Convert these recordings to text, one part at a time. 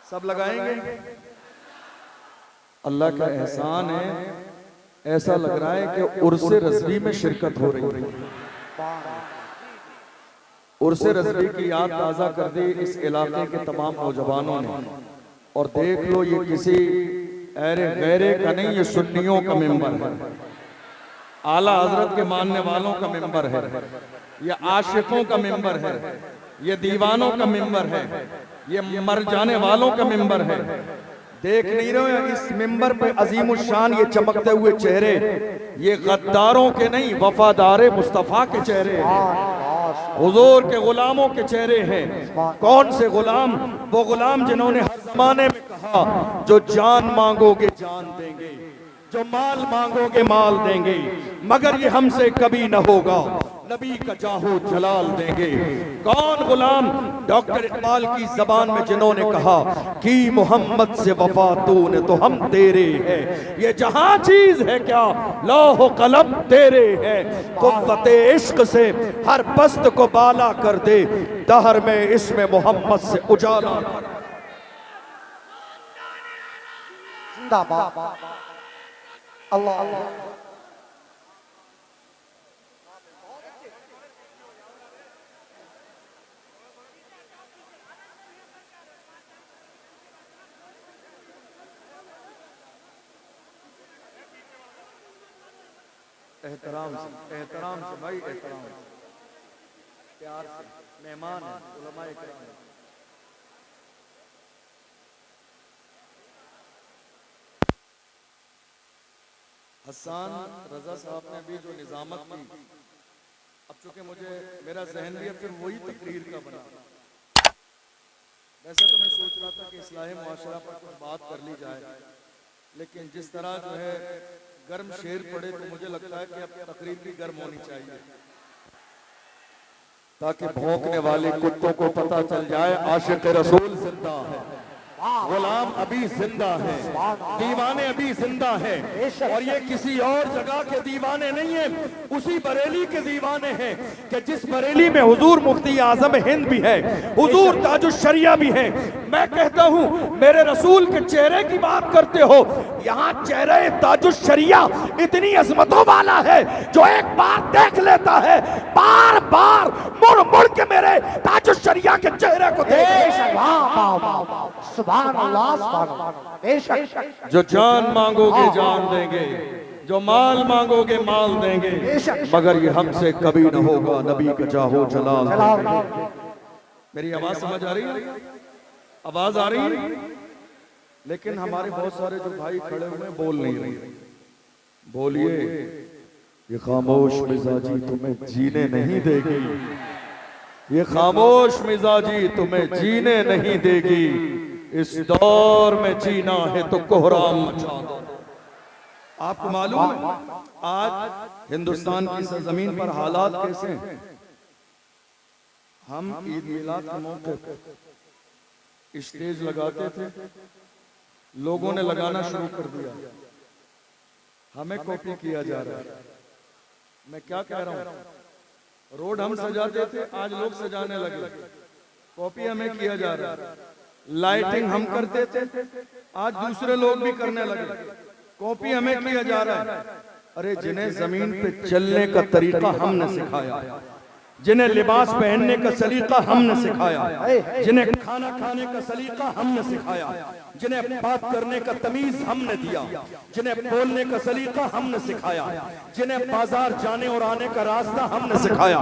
सब लगाएंगे। अल्लाह का एहसान है, ऐसा लग रहा है कि उर्से रज़वी में शिरकत हो रही है। उर्से रज़वी की याद ताज़ा कर दी इस इलाके के तमाम नौजवानों ने। और देख लो, ये किसी अहले गैरे का नहीं, ये सुन्नियों का मेंबर है, आला हजरत के मानने वालों का मेंबर है, ये आशिकों का मेंबर है, ये दीवानों का मेंबर है, ये मर जाने वालों का मेंबर है। देख नहीं रहे हो इस मेंबर पे अजीमुल शान ये चमकते हुए चेहरे, ये गद्दारों के नहीं, वफादार मुस्तफा के चेहरे हैं, हुजूर के गुलामों के चेहरे हैं। कौन से गुलाम? वो गुलाम जिन्होंने हर जमाने में कहा, जो जान मांगोगे जान देंगे, जो माल मांगोगे माल देंगे, मगर ये हमसे कभी न होगा, नबी का जाहो जलाल देंगे। कौन गुलाम? डॉक्टर इकबाल की जबान में जिन्होंने कहा कि मोहम्मद से वफा तूने तो हम तेरे हैं, ये जहां चीज है क्या लौह कलम तेरे है, कुव्वते इश्क से हर पस्त को बाला कर दे, दहर में इसमें मोहम्मद से उजाला। जिंदाबाद अल्लाह अल्लाह। एहतराम से भाई, एहतराम से, प्यार से, मेहमान है, उलमाए किराम है। हसन रजा साहब ने भी जो निजामत की, अब चूंकि मुझे मेरा जहन भी फिर वही तकरीर का बना। वैसे तो मैं सोच रहा था कि इस्लाह मुआशरा पर कुछ बात कर ली जाए, लेकिन जिस तरह जो है गर्म शेर पड़े, तो मुझे लगता है कि अब तकरीर भी गर्म होनी चाहिए, ताकि भौंकने वाले कुत्तों को पता चल जाए आशिक रसूल जिंदा है, गुलाम अभी जिंदा है, दीवाने अभी जिंदा है। और ये किसी और जगह के दीवाने नहीं है, उसी बरेली के दीवाने हैं कि जिस बरेली में हुजूर मुफ्ती आजम हिंद भी है, हुजूर ताजुश शरिया भी है। मैं कहता हूँ, मेरे रसूल के चेहरे की बात करते हो, यहाँ चेहरे ताजुश शरिया इतनी अजमतों वाला है, जो एक बार देख लेता है बार बार मुड़ मुड़ के मेरे ताजुश शरिया के चेहरे को जो जान मांगोगे जान देंगे, जो माल मांगोगे माल देंगे, मगर ये हमसे कभी न होगा, नबी का जाहो जलाल। मेरी आवाज समझ आ रही है? आवाज आ रही है? लेकिन हमारे बहुत सारे जो भाई खड़े हुए बोल नहीं रहे। बोलिए, ये खामोश मिजाजी तुम्हें जीने नहीं देगी, ये खामोश मिजाजी तुम्हें जीने नहीं देगी, इस दौर में जीना है तो कोहराम मचा दो। आपको मालूम है आज हिंदुस्तान की सरजमीन पर हालात कैसे हैं? हम ईद मिलाद के मौके पर स्टेज लगाते थे, लोगों ने लगाना शुरू कर दिया, हमें कॉपी किया जा रहा है। मैं क्या कह रहा हूँ? रोड हम सजाते थे, आज लोग सजाने लगे, कॉपी हमें किया जा रहा है। लाइटिंग हम करते थे, आज दूसरे लोग भी करने लगे, कॉपी हमें किया जा रहा है। अरे जिन्हें जमीन पे चलने का तरीका हमने सिखाया, जिन्हें लिबास पहनने का सलीका हमने सिखाया, जिन्हें खाना खाने का सलीका हमने सिखाया, जिन्हें बात करने का तमीज हमने दिया, जिन्हें बोलने का सलीका हमने सिखाया, जिन्हें बाजार जाने और आने का रास्ता हमने सिखाया,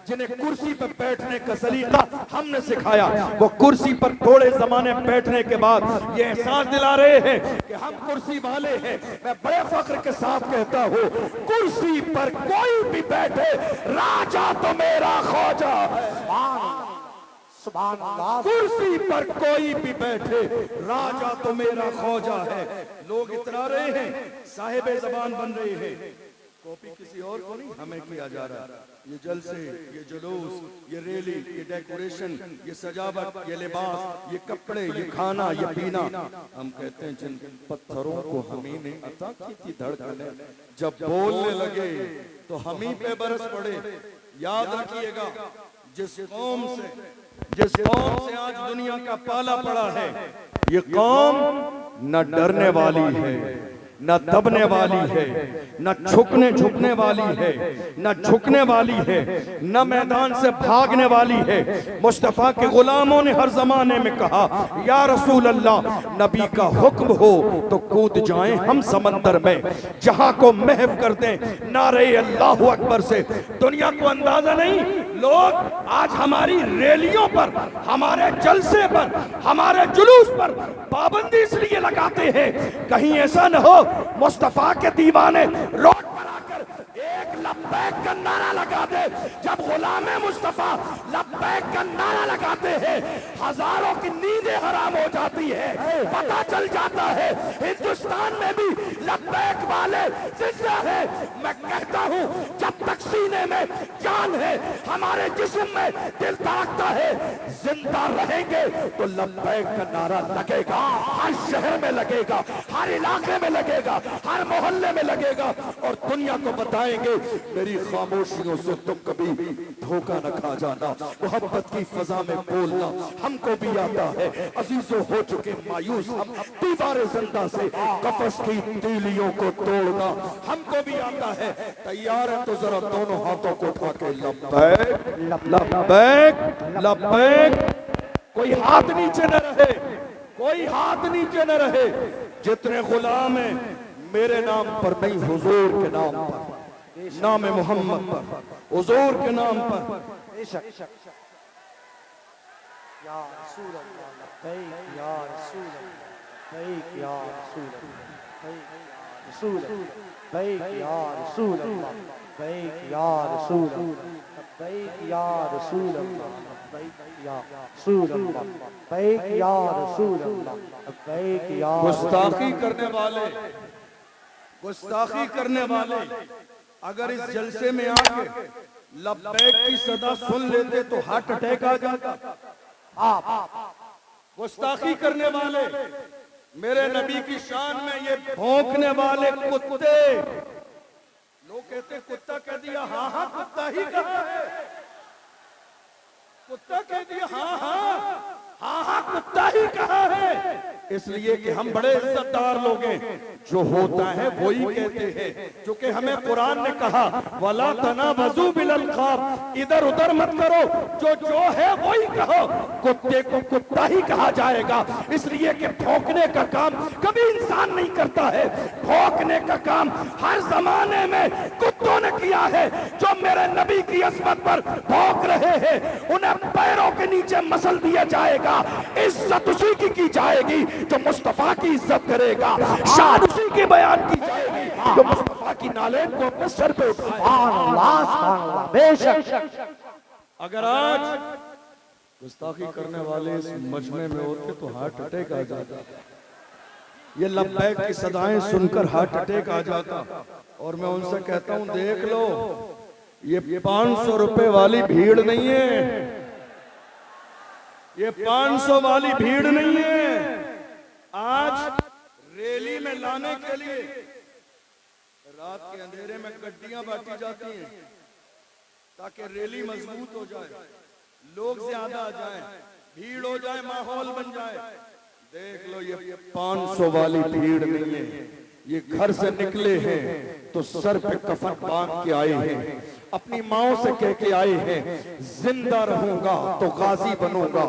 जिन्हें कुर्सी पर बैठने का सलीका हमने सिखाया, वो कुर्सी पर थोड़े जमाने बैठने के बाद ये एहसास दिला रहे हैं कि हम कुर्सी वाले हैं। मैं बड़े फख्र के साथ कहता हूँ, कुर्सी पर कोई भी बैठे, राजा तो मेरा ख्वाजा है। कुर्सी पर कोई भी बैठे, राजा तो मेरा ख्वाजा है। लोग इतरा रहे हैं, साहिबे जबान बन रहे हैं, कॉपी किसी और को नहीं, हमें किया जा रहा है। ये जलसे, ये जुलूस, ये रैली, ये डेकोरेशन, ये सजावट, ये लिबास, ये कपड़े, ये खाना, ये पीना, हम कहते हैं जिन पत्थरों को हमी ने अता की थी धड़कने, जब बोलने लगे तो हमी पे बरस पड़े। याद रखिएगा, जिस कौम से आज दुनिया का पाला पड़ा है, ये कौम न डरने वाली है, न दबने वाली है, न झुकने झुकने वाली है, न झुकने वाली है, न मैदान से भागने वाली है। मुस्तफा के गुलामों ने हर जमाने में कहा, या रसूल अल्लाह, नबी का हुक्म हो तो कूद जाएं हम समंदर में, जहां को महव कर दें नारे अल्लाहु अकबर से। दुनिया को अंदाजा नहीं, लोग आज हमारी रैलियों पर, हमारे जलसे पर, हमारे जुलूस पर पाबंदी इसलिए लगाते हैं कहीं ऐसा न हो मुस्तफा के दीवाने रोड पर आकर एक लब्बैक का नारा लगा दे। जब गुलामे मुस्तफा लब्बैक का नारा लगाते हैं, हजारों की नींदें हराम हो जाती है। पता चल जाता है हिंदुस्तान में भी लब्बैक वाले जिंदा है। मैं कहता हूँ जब तक सीने में जान है, हमारे जिस्म में दिल धड़कता है, जिंदा रहेंगे तो लब्बैक का नारा लगेगा। हर शहर में लगेगा, हर इलाके में लगेगा, हर मोहल्ले में लगेगा, और दुनिया को बताएंगे मेरी खामोशियों से तुम कभी धोखा न खा जाना। मोहब्बत की फजा में बोलना हमको भी आता है। अजीजों हो चुके मायूस हम, दीवारे जिंदा से कफस की तीलियों को तोड़ना हमको भी आता है। तैयार है तो जरा दोनों हाथों को उठा के लब्बैक लब्बैक लब्बैक। कोई हाथ नीचे न रहे, कोई हाथ नीचे न रहे। जितने गुलाम हैं मेरे नाम पर नहीं, हुजूर के नाम पर, नाम मोहम्मद पर, हुजूर के नाम पर। या रसूल अल्लाह, लब्बैक या रसूल अल्लाह, लब्बैक या रसूल अल्लाह, रसूल लब्बैक या रसूल अल्लाह, लब्बैक या रसूल अल्लाह, लब्बैक या रसूल अल्लाह, लब्बैक या रसूल अल्लाह, लब्बैक या रसूल अल्लाह, लब्बैक या। गुस्ताखी करने वाले, गुस्ताखी करने वाले अगर इस जलसे में आके लब्बैक की सदा सुन लेते तो हार्ट अटैक आ जाता। गुस्ताखी करने वाले, मेरे नबी की शान में ये भौंकने वाले कुत्ते, लोग कहते कुत्ता कह दिया, हाँ हाँ कुत्ता ही कहा है, कुत्ता कह दिया, हाँ हाँ हाँ हाँ कुत्ता ही कहा है। इसलिए कि हम बड़े इज्जतदार लोग हैं, जो होता है वही कहते हैं। क्योंकि हमें कुरान ने कहा वला तनाबजू बिल अलकाब, इधर उधर मत करो, जो है वही कहो। कुत्ते को कुत्ता ही कहा जाएगा, इसलिए कि भौंकने का काम कभी इंसान नहीं करता है। भौंकने का काम हर जमाने में कुत्तों ने किया है। जो मेरे नबी की अजमत पर भौंक रहे हैं, उन्हें पैरों के नीचे मसल दिया जाएगा। इज्जत उसी की जाएगी जो मुस्तफा की इज्जत करेगा, शान उसी की बयान की जाएगी जो मुस्तफा की नालें को अपने सर पे उठाए। बेशक अगर आज गुस्ताखी करने वाले इस मजमे में होते तो हार्ट अटैक आ जाता। ये लब्बैक की सदाएं सुनकर हार्ट अटैक आ जाता। और मैं उनसे कहता हूं, देख लो, ये 500 रुपए वाली भीड़ नहीं है, ये 500 वाली भीड़ नहीं है। आज रैली में लाने के लिए रात के अंधेरे में गड्डियां बांटी जाती हैं ताकि रैली मजबूत हो जाए, लोग ज्यादा आ जाएं, भीड़ हो जाए, माहौल बन जाए। देख लो, ये 500 वाली भीड़ नहीं है। ये घर से निकले हैं तो सर पे कफन बांध के आए हैं, अपनी माओ से कह के आए हैं, जिंदा रहूंगा तो गाजी बनूंगा,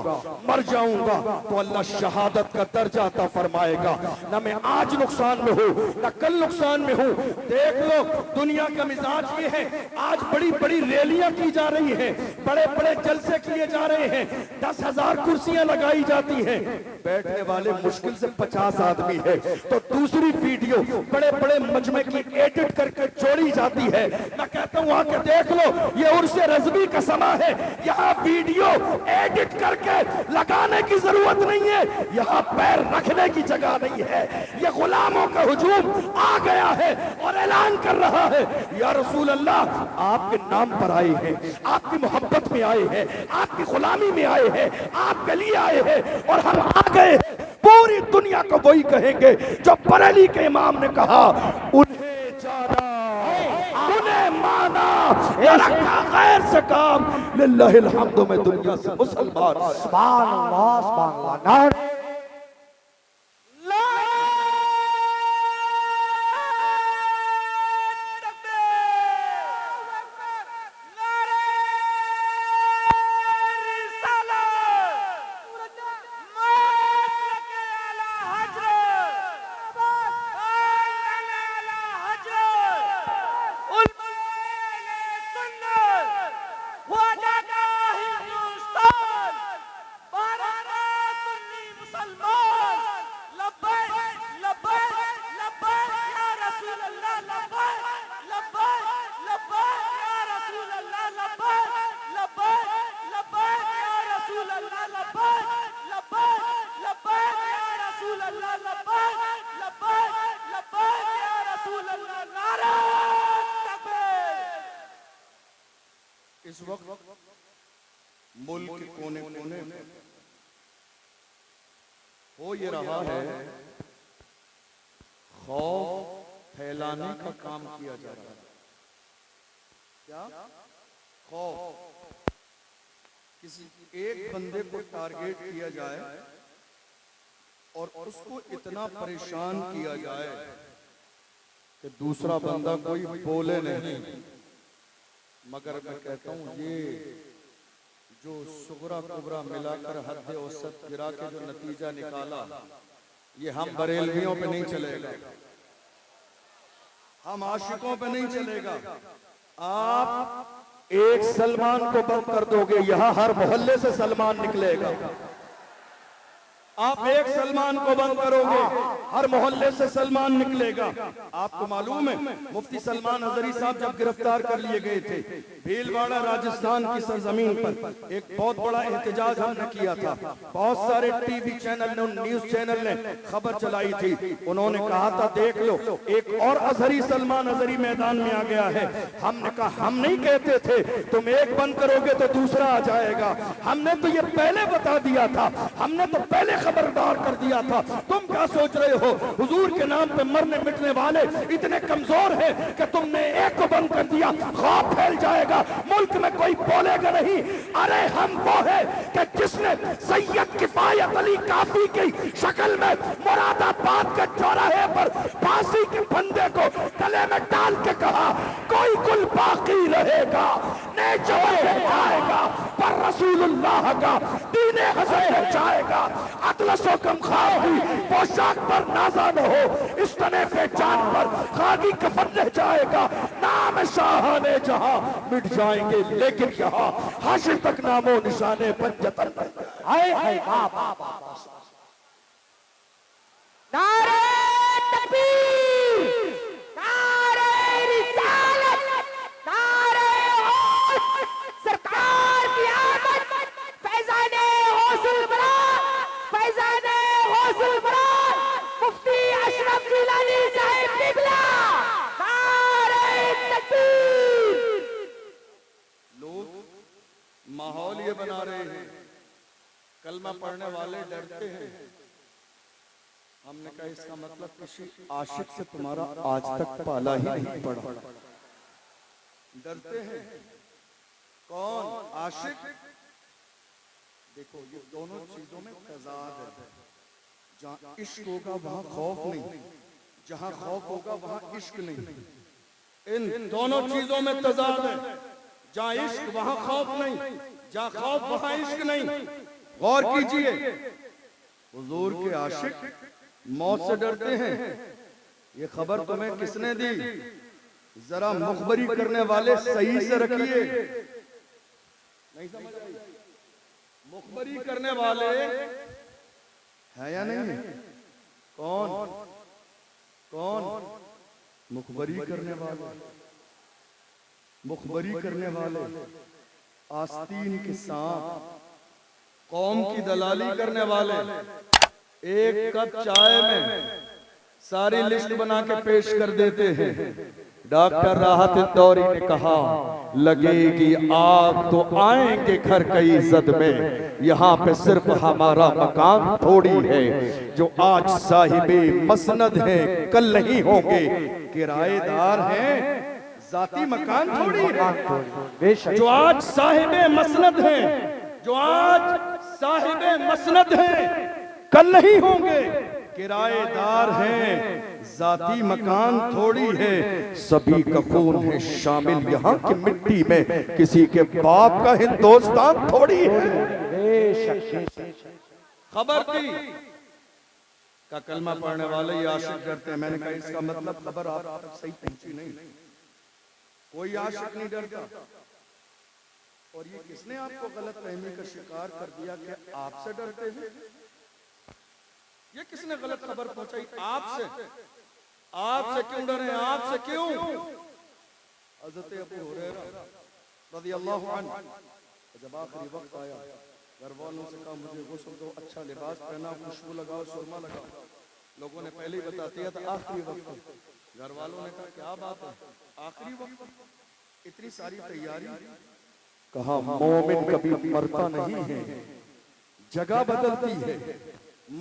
मर जाऊंगा तो अल्लाह शहादत का दर्जा अता फरमाएगा। न मैं आज नुकसान में हूँ न कल नुकसान में हूँ। देख लो, दुनिया का मिजाज ये है, आज बड़ी बड़ी रैलियां की जा रही हैं, बड़े बड़े जलसे किए जा रहे हैं, 10,000 कुर्सियां लगाई जाती हैं, बैठने वाले मुश्किल से 50 आदमी है। तो दूसरी वीडियो बड़े बड़े मजमे की एडिट करके जोड़ी जाती है। मैं कहता हूँ आके देख लो, ये उर्से रज़वी का समा है, यहाँ वीडियो एडिट करके लगाने की जरूरत नहीं है, यहाँ पैर रखने की जगह नहीं है। ये गुलामों का हुजूम आ गया है और ऐलान कर रहा है, या रसूल अल्लाह, आपके नाम पर आए हैं, आपकी मोहब्बत में आए हैं, आपकी गुलामी में आए हैं, आपके लिए आए हैं, और हम आ गए। पूरी दुनिया को वही कहेंगे जो बरेली के इमाम ने कहा, उन्हें जाना, उन्हें माना, रखा गैर से काम, लिल्लाहिल हम्द में दुनिया से मुसलमान। सुभान अल्लाह, सुभान अल्लाह। अल्लाह लब्बैक लब्बैक लब्बैक या रसूल अल्लाह लब्बैक लब्बैक लब्बैक या रसूल अल्लाह नारा तकबीर। इस वक्त मुल्क के कोने कोने में हो ये रहा है, खौफ फैलाने का काम किया जा रहा है। क्या खौफ, किसी एक बंदे को टारगेट किया जाए और उसको इतना परेशान किया जाए कि दूसरा बंदा कोई बोले नहीं। मगर मैं कहता हूं ये जो सुगरा कुबरा मिलाकर हद औसत गिरा के जो नतीजा निकाला, ये हम बरेलवियों पे नहीं चलेगा, हम आशिकों पे नहीं चलेगा। आप एक सलमान को बंद कर दोगे, यहां हर मोहल्ले से सलमान निकलेगा। आप एक सलमान को बंद करोगे, हर मोहल्ले से सलमान निकलेगा। आपको मालूम है मुफ्ती सलमान अजहरी साहब जब गिरफ्तार कर लिए गए थे, भीलवाड़ा राजस्थान की सरजमीन पर एक बहुत बड़ा एहतजाज हमने किया था। बहुत सारे टीवी चैनल ने, न्यूज चैनल ने खबर चलाई थी। उन्होंने कहा था देख लो एक और अजहरी सलमान अजहरी मैदान में आ गया है। हमने कहा हम नहीं कहते थे, तुम एक बंद करोगे तो दूसरा आ जाएगा। हमने तो ये पहले बता दिया था, हमने तो पहले खबरदार कर दिया था। तुम क्या सोच रहे हो हुजूर के नाम पे मरने मिटने वाले इतने कमजोर हैं कि तुमने एक को बंद कर दिया, खौफ फैल जाएगा, मुल्क में कोई बोलेगा नहीं। अरे हम वो है कि जिसने सैयद किफायत अली काफी की शक्ल में मुरादाबाद के चौराहे पर फांसी के फंदे को गले में डाल के कहा कोई कुल बाकी रहेगा, नेचर जाएगा पर रसूलुल्लाह का दीने हसन जाएगा। अतलसो कम खाओ पोशाक पर नाजा न हो, इस तने पे जान पर खाकी कफन रह जाएगा। नाम शाहाने जहां मिट जाएंगे लेकिन यहाँ हाशिर तक नामो निशाने पंजतन हाय हाय नारे तकबीर, नारे रिसालत, नारे होश, सरकार की आमद, फैजाने हौसुल बरा, फैजाने हौसुल बरा, मुफ्ती अशरफ जिलानी साहिब किबला, नारे तकबीर। लोग माहौल ये बना रहे हैं, कलमा पढ़ने वाले डरते हैं। हमने कहा इसका मतलब किसी आशिक से तुम्हारा आज तक पाला ही नहीं पड़ा। डरते हैं। कौन? आशिक। देखो ये दोनों चीजों में तजाद है। जहां इश्क होगा वहां खौफ नहीं, जहां खौफ होगा वहां इश्क नहीं। इन दोनों चीजों में तजाद है। जहां इश्क वहां खौफ नहीं, जहां खौफ वहां इश्क नहीं। गौर कीजिए, हुजूर के आशिक मौत से डरते हैं। ये खबर तुम्हें किसने दी? जरा मुखबरी करने वाले सही से रखिए। नहीं समझ आई? मुखबरी करने वाले है या नहीं? कौन कौन? मुखबरी करने वाले, मुखबरी करने वाले, आस्तीन के सांप, कौम की दलाली करने वाले। एक कप चाय में सारी लिस्ट बना के पेश कर देते हैं। डॉक्टर राहत इंदौरी ने कहा लगेगी आग तो आएंगे घर कई जद में, यहाँ पे सिर्फ हमारा मकान थोड़ी है। जो आज साहिबे मसनद हैं कल नहीं होंगे, किराएदार हैं जाती मकान थोड़ी है। जो आज साहिबे मसनद हैं, जो आज साहिबे मसनद हैं कल नहीं होंगे, किराएदार हैं जाती मकान थोड़ी है। सभी का खून है शामिल यहाँ की मिट्टी में, किसी के बाप का हिंदुस्तान थोड़ी है। खबर थी का कलमा पढ़ने वाले ये आशिक डरते हैं। मैंने कहा इसका मतलब खबर आप तक सही पहुंची नहीं। कोई आशिक नहीं डरता। और ये किसने आपको गलत फहमी का शिकार कर दिया कि आपसे डरते हैं? ये किसने गलत खबर पहुंचाई? आपसे। आपसे क्यों डरे? आपसे क्यों? हज़रत अबू हुरैरा रज़ियल्लाहु अन्हु जब आखिरी वक्त आया, घर वालों से कहा मुझे गुस्ल दो, अच्छा लिबास पहना, खुशबू लगाओ, सुरमा लगाओ। लोगों ने पहले ही बता दिया था आखिरी वक्त। घर वालों ने कहा क्या बात है, आखिरी वक्त, इतनी सारी तैयारी। कहा मोमिन कभी मरता नहीं है, जगह बदलती है,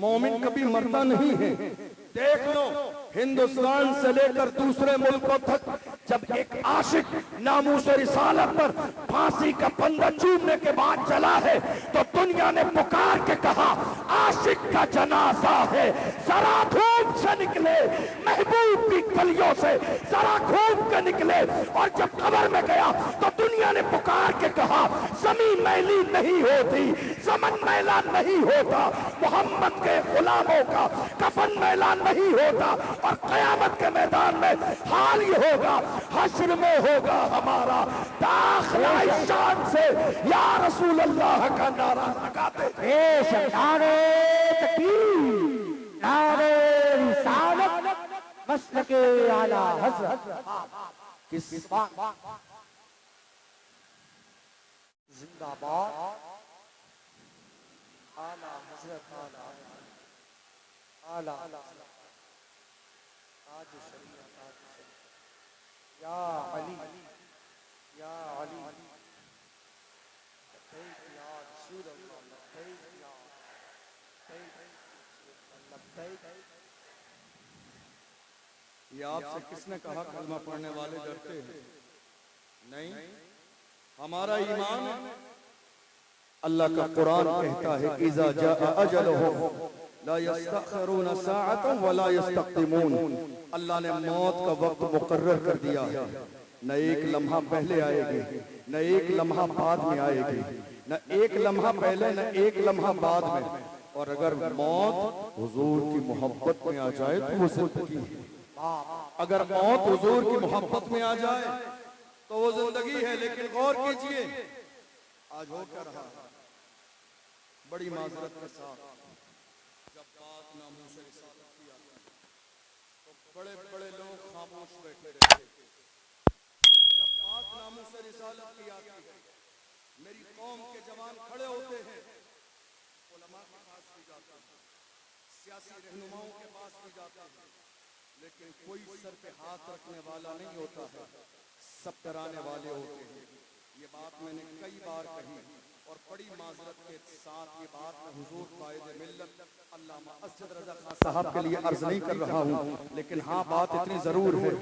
मोमिन कभी मरता नहीं है। देख लो हिंदुस्तान से लेकर दूसरे मुल्कों तक जब एक आशिक नामूस रिसालत पर फांसी का फंदा चूमने के बाद चला है तो दुनिया ने पुकार के कहा आशिक का जनाजा है, जरा धूप से निकले, महबूब की गलियों से जरा घूम के निकले। और जब कब्र में गया तो दुनिया ने पुकार के कहा जमीन मैली नहीं होती, ज़मन मैला नहीं होता, मोहम्मद के गुलामों का कफन मैला नहीं होता। और क़यामत के मैदान में हाल ये होगा, हश्र में होगा हमारा दाखिला शान से या रसूल अल्लाह का नारा लगाते। नारे तकबीर, नारे रिसालत, मसलके आला हज़रत। किस जिंदाबाद आला हज़रत, आला आला ताज शरीयत, ताज शरीयत, या अली, या अली, लब्बैक या रसूल अल्लाह, लब्बैक या लब्बैक। ये आपसे किसने कहा कलमा पढ़ने वाले डरते हैं? नहीं, हमारा ईमान, अल्लाह का कुरान कहता है इज़ा जाअ अजलुहुम ला यस्तखिरून साअतन वला यस्तक़दिमून। अल्लाह ने मौत का वक्त मुकर्रर कर दिया है, न एक लम्हा पहले आएगी, न एक लम्हा बाद में आएगी, न एक लम्हा पहले न एक लम्हा बाद में। और अगर मौत हुजूर की मोहब्बत में आ जाए तो वो जिंदगी है, अगर मौत हुजूर की मोहब्बत में आ जाए तो वो जिंदगी है। लेकिन गौर कीजिए आज हो क्या रहा, बड़ी माजरत के साथ जब बात नामूस रिसालत की आती तो बड़े बड़े लोग खामोश बैठे रहते। जब बात नामूस रिसालत की आती है मेरी कौम के जवान खड़े होते हैं, उलमा के पास भी जाते हैं, सियासी रहनुमाओं के पास भी जाते हैं, लेकिन कोई सर पे हाथ रखने वाला नहीं होता है, सब डराने वाले होते हैं। ये बात मैंने कई बार कही और बड़ी माजरत के साथ ये बात मैं हुजूर कायदे मिल्लत अल्लामा असद रज़ा खान साहब के लिए अर्ज नहीं कर रहा हूँ, लेकिन हाँ बात इतनी जरूर है,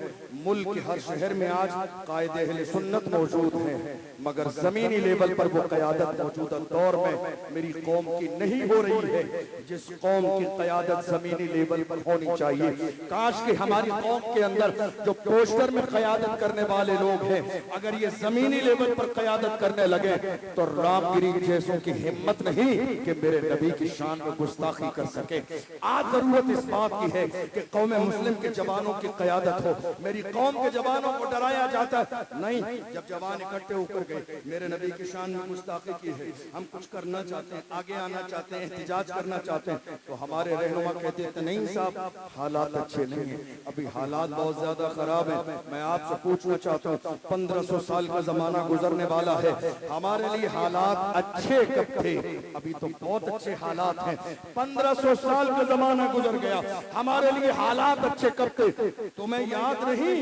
मुल्क के हर शहर में आज कायदे अहले सुन्नत मौजूद हैं, मगर जमीनी लेवल पर वो क़यादत मौजूदा दौर में मेरी कौम की नहीं हो रही है जिस कौम की क़यादत जमीनी लेवल पर होनी चाहिए। काश कि हमारी कौम के अंदर जो पोस्टर में क़यादत करने वाले लोग हैं अगर ये जमीनी लेवल पर क़यादत करने लगे तो रामगिरी जैसों की हिम्मत नहीं कि मेरे नबी की शान में गुस्ताखी कर सके। आज जरूरत इस बात की है कि कौम मुस्लिम के जवानों की क़यादत हो। मेरी कौम के जवानों को डराया जाता है नहीं, जब जवान इकट्ठे होकर गए मेरे नबी की शान में गुस्ताखी की है, हम कुछ करना चाहते हैं, आगे आना चाहते हैं, एहतिजाज करना चाहते हैं, तो हमारे रहनुमा कहते थे नहीं साहब हालात अच्छे नहीं है, अभी हालात बहुत ज्यादा खराब है। मैं आपसे पूछना चाहता हूँ 1500 साल का जमाना गुजरने वाला है, हमारे लिए हालात अच्छे कब थे? अभी तो बहुत अच्छे हालात हैं। 1500 साल का जमाना गुजर गया, हमारे लिए हालात अच्छे कब थे? तुम्हें याद नहीं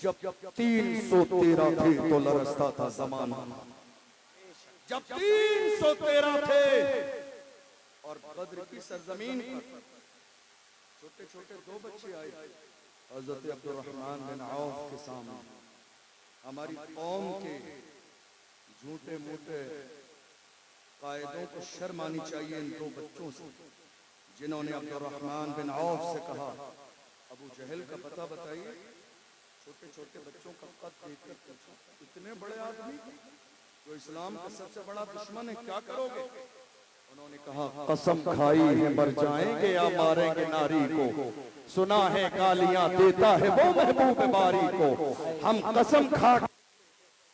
जब 313 थे तो लरसता था जमाना, जब 313 थे और बद्र की सरजमीन पर छोटे छोटे 2 बच्चे आए हजरत अब्दुर्रहमान बिन औफ के सामने। हमारी कौम के झूठे मूठे कायदों को शर्म आनी चाहिए इन 2 बच्चों से जिन्होंने अब्दुर्रहमान बिन औफ से कहा अबू जहल का पता बताइए। छोटे छोटे बच्चों का कद देखकर पूछा इतने बड़े आदमी जो इस्लाम का सबसे बड़ा दुश्मन है क्या करोगे? उन्होंने कहा कसम खाई है मर जाएंगे या मारेंगे नारी को, सुना है गालियां देता है वो महबूब बारी को, हम कसम खा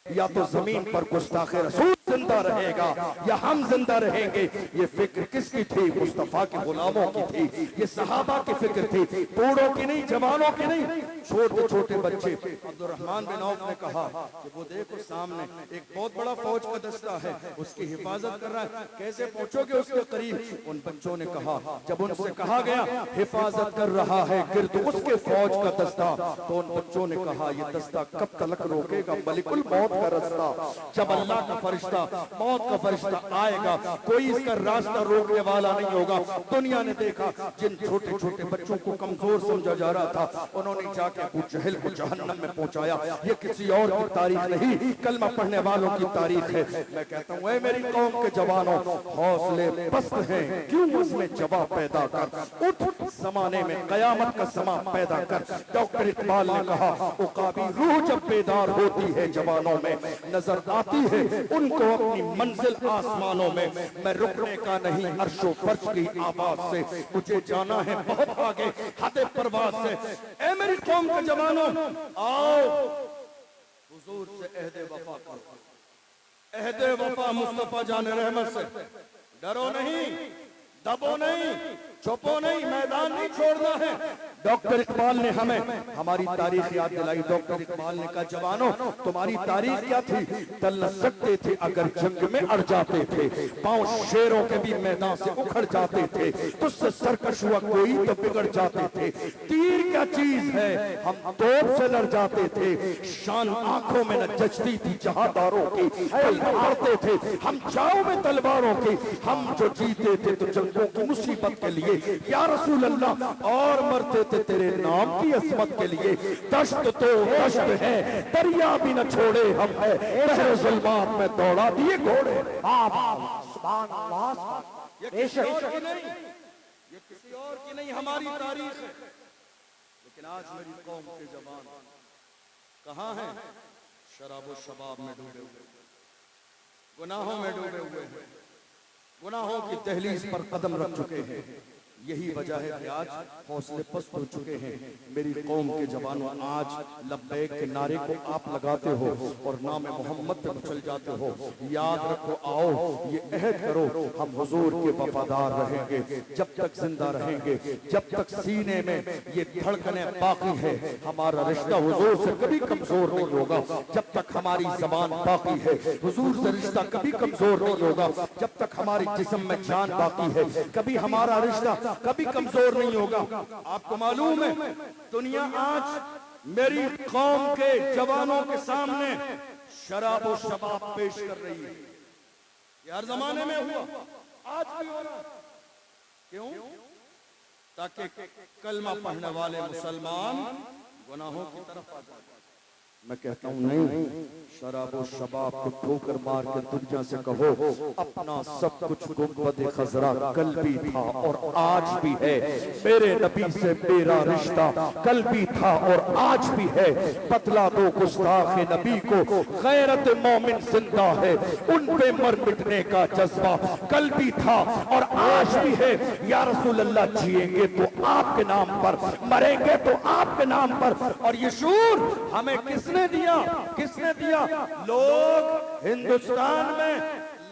या तो जमीन पर गुस्ताखे रसूल जिंदा रहेगा या हम जिंदा रहेंगे। ये फिक्र किसकी थी? मुस्तफा के गुलामों की थी, ये सहाबा की फिक्र थी, बूढ़ों की नहीं, जवानों की नहीं, छोटे छोटे बच्चे। अब्दुर्रहमान बिन औफ ने कहा कि वो देखो सामने एक बहुत बड़ा फौज का दस्ता है, उसकी हिफाजत कर रहा है, कैसे पहुंचोगे उसके करीब? उन बच्चों ने कहा, जब उनसे कहा गया हिफाजत कर रहा है गिर्द उसके फौज का दस्ता, तो उन बच्चों ने कहा ये दस्ता कब तक रोकेगा मलिकुल मौत का रास्ता? जब अल्लाह का फरिश्ता, मौत का फरिश्ता आएगा, कोई इसका रास्ता रोकने वाला नहीं होगा। दुनिया ने देखा जिन छोटे छोटे बच्चों को कमजोर समझा जा रहा था, उन्होंने जाके अबू जहल को जहन्नम में पहुंचाया। ये किसी और की तारीख नहीं, कलमा पढ़ने वालों की तारीख है। मैं कहता हूँ, मेरी कौम के जवानों, हौसले पस्त हैं, क्यों उसमें जवाब पैदा कर, उठ जमाने में कयामत का समा पैदा कर। डॉक्टर इकबाल ने कहा, उकाबी रूह जब बेदार होती है जवानों में, नजर आती है उनको अपनी मंजिल आसमानों में। मैं रुकने का नहीं अर्शो फर्श की आवाज से, मुझे जाना है बहुत आगे हद परवाज से। ए मेरी कौम के जवानों, आओ हुजूर से अहदे वफा करो, अहदे वफा मुस्तफा जाने रहमत से। डरो नहीं, दबो नहीं, छुपो नहीं, मैदान नहीं छोड़ना है। डॉक्टर इकबाल ने हमें हमारी तारीख याद दिलाई। डॉक्टर इकबाल ने कहा, जवानों तुम्हारी तारीख क्या थी? टल न सकते थे अगर जंग में अड़ जाते थे, पांव शेरों के भी मैदान से उखड़ जाते थे, तुझसे सरकश हुआ कोई तो बिगड़ जाते थे। तीर क्या चीज है, हम तोप से लड़ जाते थे, शान आंखों में न जचती थी जहादारों की, हारते थे हम जाओ में तलवारों की। हम जो जीते थे तो जंगों की मुसीबत के लिए या रसूल अल्लाह, और मरते थे तेरे नाम की असमत के लिए। दश्त तो दश्त है, दरिया भी न छोड़े हम है, बहर ज़ुल्मात में दौड़ा दिए घोड़े। ये किसी और की नहीं, ये किसी और की नहीं, हमारी तारीख है। लेकिन आज मेरी कौम के जवान कहाँ हैं? शराबो शबाब में डूबे हुए, गुनाहों में डूबे हुए हैं, गुनाहों की दहलीज पर कदम रख चुके हैं। यही वजह है कि आज हौसले पस्त हो चुके हैं। मेरी कौम के जवानों, आज लब्बैक के नारे को आप लगाते हो और नाम मोहम्मद पे चल जाते हो। याद रखो, आओ ये अहद करो, हम हुजूर के वफादार रहेंगे जब तक जिंदा रहेंगे, जब तक सीने में ये धड़कने बाकी है। हमारा रिश्ता हुजूर से कभी कमजोर नहीं होगा जब तक हमारी जबान बाकी है। हुजूर से रिश्ता कभी कमजोर नहीं होगा जब तक हमारी जिस्म में जान बाकी है। कभी हमारा रिश्ता कभी कमजोर नहीं होगा। आपको मालूम है, दुनिया आज मेरी कौम के जवानों के सामने शराब और शबाब पेश कर रही है। ये हर जमाने में हुआ, आज भी हो रहा। क्यों? ताकि कलमा पढ़ने वाले मुसलमान गुनाहों की तरफ आ जाए। मैं कहता हूँ नहीं, शराब और शबाब को ठोकर मार के दुनिया से कहो, अपना सब कुछ गुंबद खजरा कल भी था और आज भी है। मेरे नबी से मेरा रिश्ता कल भी था और आज भी है। बतला दो गुस्ताख नबी को, गैरत मोमिन जिंदा है, उन पे मर मिटने का जज्बा कल भी था और आज भी है। या रसूल अल्लाह, जिएंगे तो आपके नाम पर, मरेंगे तो आपके नाम पर। और ये शूर हमें किसने दिया? किसने दिया? लोग हिंदुस्तान में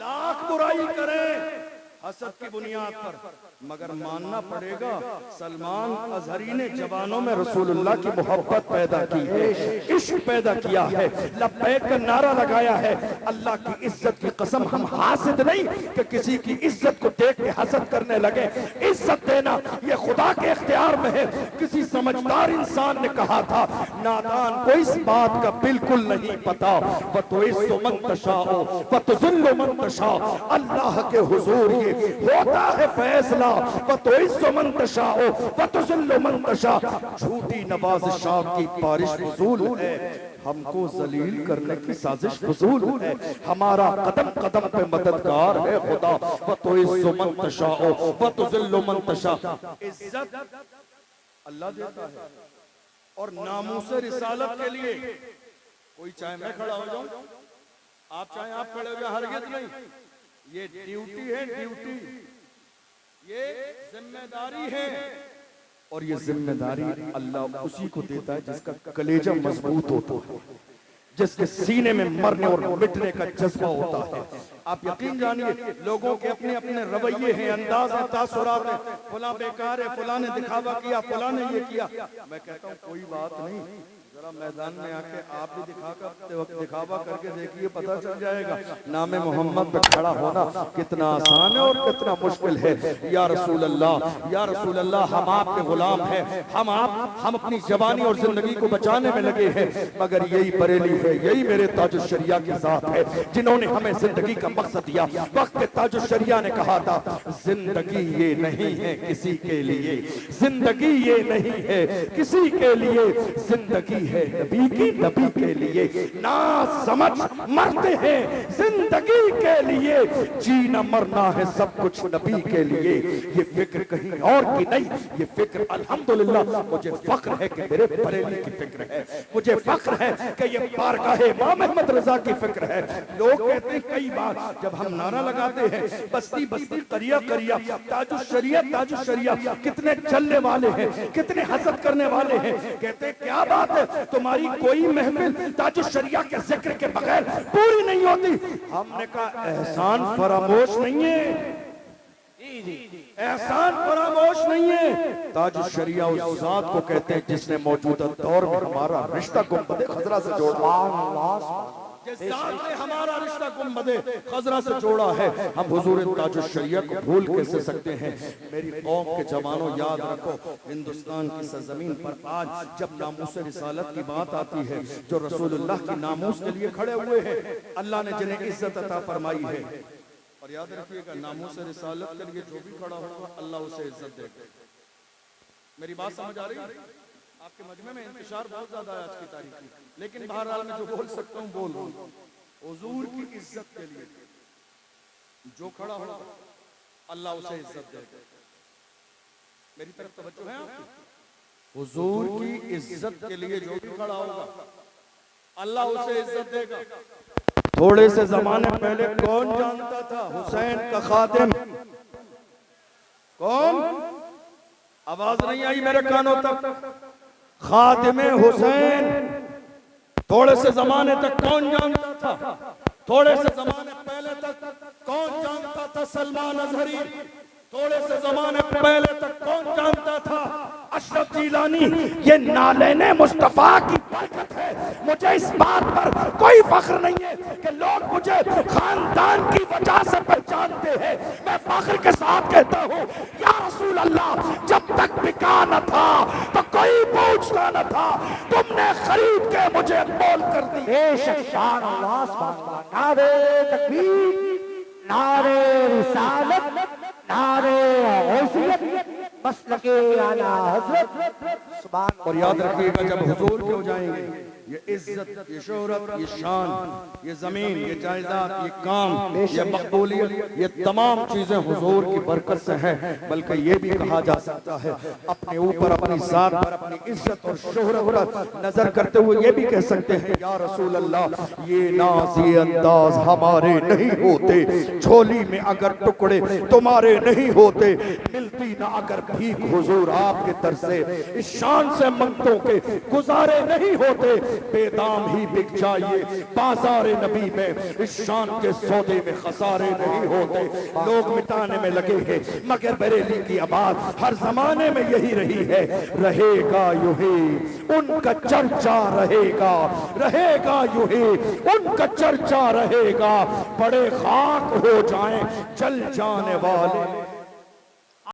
लाख बुराई करें हसद की बुनियाद पर, मगर मानना पड़ेगा सलमान अजहरी ने जवानों में रसूलुल्लाह की मोहब्बत पैदा की है, इश्क पैदा किया है, लब्बैक का नारा लगाया है। अल्लाह की इज्जत की कसम, हम हासिद नहीं कि किसी की इज्जत को देख के हसद करने लगे। इज्जत देना ये खुदा के इख्तियार में है। किसी समझदार इंसान ने कहा था, नादान को इस बात का बिल्कुल नहीं पता, वतुइस्सु मन तशाओ वतुज़िल्लु मन तशा, अल्लाह के हुजूर ये होता है फैसला। वतुइस्सु मन तशाओ वतुज़िल्लु मन तशा, झूठी नवाज़िशात की बारिश फुज़ूल है, हमको जलील करने की साजिश फुज़ूल है। हमारा कदम कदम पे मददगार है खुदा। वतुइस्सु मन तशाओ वतुज़िल्लु मन तशा, इज्जत अल्लाह देता है। और नामूस रिसालत के लिए कोई चाहे मैं खड़ा हो जाऊं, आप चाहे आप खड़े हो जाए, हरगिज़ नहीं। ये ड्यूटी है, ड्यूटी, ये जिम्मेदारी है। और ये जिम्मेदारी अल्लाह उसी को देता है जिसका कलेजा मजबूत होता है, जिसके सीने में मरने और मिटने का जज्बा होता है। आप यकीन जानिए, लोगों के अपने अपने रवैये हैं, अंदाज हैं, तासुरात हैं। फला बेकार है, फला ने दिखावा किया, फला ने ये किया। मैं कहता हूँ कोई बात नहीं, जरा मैदान में आके आप भी दिखावा करके देखिए, पता चल जाएगा नाम मोहम्मद पे खड़ा होना कितना आसान है और कितना मुश्किल है। या रसूल अल्लाह, या रसूल अल्लाह, हम आपके गुलाम हैं, हम अपनी जवानी और जिंदगी को बचाने में लगे हैं, मगर यही बरेली है, यही मेरे ताजुल शरिया के साथ है जिन्होंने हमें जिंदगी का मकसद दिया। वक्त पे ताजुल शरिया ने कहा था, जिंदगी ये नहीं है किसी के लिए, जिंदगी ये नहीं है किसी के लिए, जिंदगी है नबी की, नबी के लिए। ना समझ मरते हैं जिंदगी के लिए, जीना मरना है सब कुछ नबी के लिए। ये फिक्र कहीं और की नहीं, ये फिक्र अल्हम्दुलिल्लाह मुझे फख्र है कि मेरे बरेली की फिक्र है, मुझे फख्र है कि ये बारगाहे इमाम मोहम्मद रजा की फिक्र है। लोग कहते हैं कई बार जब हम नारा लगाते हैं, बस्ती बस्ती करिया करिया, ताजुल शरिया ताजुल शरिया, कितने चलने वाले हैं, कितने हसद करने वाले हैं। कहते हैं क्या बात है, तुम्हारी कोई महफिल ताजुल शरिया के जिक्र के बगैर पूरी नहीं होती। हमने कहा एहसान फरामोश नहीं है, एहसान फरामोश नहीं है। ताजुल शरिया उस जात को कहते हैं जिसने मौजूदा दौर में हमारा रिश्ता गुंबद खजरा से जोड़ा, जिस जात ने हमारा रिश्ता गुंबद खजरा से जोड़ा है। हम हुजूर ताजुल शरिया को भूल कैसे सकते हैं। मेरी कौम के जवानों, याद रखो, हिंदुस्तान की सरजमीन पर आज जब नामूस रिसालत की बात आती है, जो रसूलुल्लाह की नामूस के लिए खड़े हुए हैं, अल्लाह ने जिन्हें इज्जत अता फरमाई है, और याद रखिएगा नामूस रिसालत के लिए जो भी खड़ा होगा अल्लाह उसे इज्जत देगा। मेरी बात समझ आ रही है? आपके मजमे में इंतशार बहुत ज्यादा है आज की तारीख में, लेकिन बहरहाल मैं जो बोल सकता हूँ बोल रहा हूँ। हुजूर की इज्जत के लिए जो खड़ा होगा अल्लाह उसे इज्जत देगा। मेरी तरफ तवज्जो है आपकी? हुजूर की इज्जत के लिए जो भी खड़ा होगा अल्लाह उसे इज्जत देगा। थोड़े से जमाने पहले कौन जानता था हुसैन का खादिम कौन? आवाज नहीं आई मेरे कानों तक। खादिम हुसैन थोड़े से जमाने तक कौन जानता था? थोड़े से जमाने पहले तक कौन जानता था सलमान अजहरी? थोड़े से जमाने पहले तक कौन जानता था अशरफ जिलानी? ये नालेने मुस्तफा की बरकत है। मुझे इस बात पर कोई फख्र नहीं है कि लोग मुझे खानदान की वजह से पहचानते हैं। मैं फख्र के साथ कहता हूँ, या रसूल अल्लाह, जब तक बिका न था तो कोई पूछता न था, तुमने खरीद के मुझे अनमोल कर दी। बेशक शान अल्लाह सुभान, नारे तकबीर, नारे रिसालत, नारे गौसियत, मसलके आला हज़रत सुभान। और याद रखिएगा, जब हुजूर के हो जाएंगे, ये इज्जत, ये शोहरत, ये शान, ये जमीन, ये जायदाद, ये काम, ये मकबूलियत, ये तमाम चीजें हुजूर की बरकत से हैं। बल्कि ये भी कहा जा सकता है, अपने ऊपर, अपनी जात पर, अपनी इज्जत और शोहरत पर नजर करते हुए ये भी कह सकते हैं, या रसूल अल्लाह, ये नाज, ये अंदाज हमारे नहीं होते, झोली में अगर टुकड़े तुम्हारे नहीं होते, मिलती ना अगर भीख हुजूर आपके दर से, इस शान से मंगतों के गुजारे नहीं होते, बेदाम ही बिक जाइए बाजारे नबी में, इस शान के सौदे में खसारे नहीं होते। लोग मिटाने में लगे हैं, मगर बरेली की आवाज हर जमाने में यही रही है, रहेगा यूं ही उनका चर्चा रहेगा, रहेगा यूं ही उनका चर्चा रहेगा। बड़े खाक हो जाएं जल जाने वाले